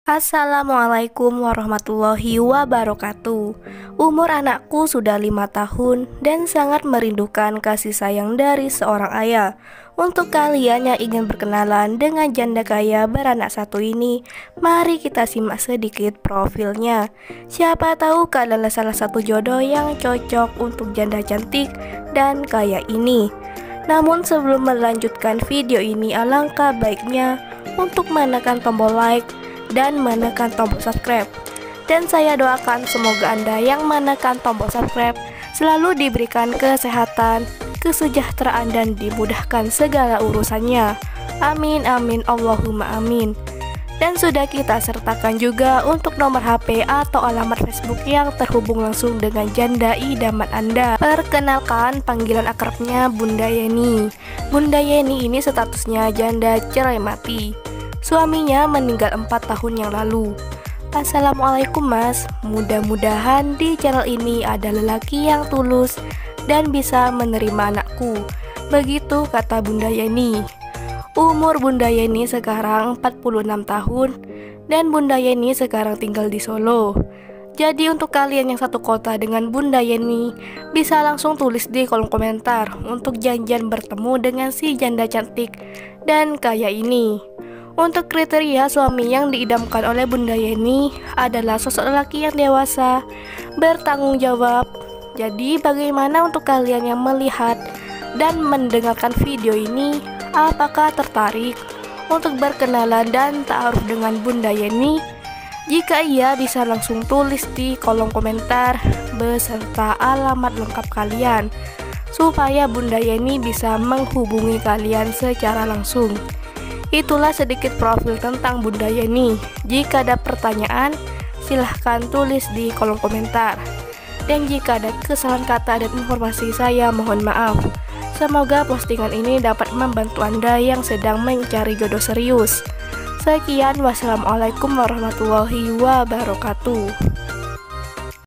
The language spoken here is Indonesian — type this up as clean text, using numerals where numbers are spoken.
Assalamualaikum warahmatullahi wabarakatuh. Umur anakku sudah 5 tahun dan sangat merindukan kasih sayang dari seorang ayah. Untuk kalian yang ingin berkenalan dengan janda kaya beranak satu ini, mari kita simak sedikit profilnya. Siapa tahu kalian adalah salah satu jodoh yang cocok untuk janda cantik dan kaya ini. Namun sebelum melanjutkan video ini, alangkah baiknya untuk menekan tombol like dan menekan tombol subscribe. Dan saya doakan semoga Anda yang menekan tombol subscribe selalu diberikan kesehatan, kesejahteraan, dan dimudahkan segala urusannya. Amin amin Allahumma amin. Dan sudah kita sertakan juga untuk nomor HP atau alamat Facebook yang terhubung langsung dengan janda idaman Anda. Perkenalkan, panggilan akrabnya Bunda Yeni. Bunda Yeni ini statusnya janda cerai mati. Suaminya meninggal 4 tahun yang lalu. Assalamualaikum mas, mudah-mudahan di channel ini ada lelaki yang tulus dan bisa menerima anakku. Begitu kata Bunda Yeni. Umur Bunda Yeni sekarang 46 tahun dan Bunda Yeni sekarang tinggal di Solo. Jadi untuk kalian yang satu kota dengan Bunda Yeni, bisa langsung tulis di kolom komentar untuk janjian bertemu dengan si janda cantik dan kaya ini. Untuk kriteria suami yang diidamkan oleh Bunda Yeni adalah sosok lelaki yang dewasa, bertanggung jawab. Jadi bagaimana untuk kalian yang melihat dan mendengarkan video ini, apakah tertarik untuk berkenalan dan ta'aruf dengan Bunda Yeni? Jika iya, bisa langsung tulis di kolom komentar beserta alamat lengkap kalian supaya Bunda Yeni bisa menghubungi kalian secara langsung. Itulah sedikit profil tentang Bunda Yeni. Jika ada pertanyaan, silahkan tulis di kolom komentar. Dan jika ada kesalahan kata dan informasi, saya mohon maaf. Semoga postingan ini dapat membantu Anda yang sedang mencari jodoh serius. Sekian, wassalamualaikum warahmatullahi wabarakatuh.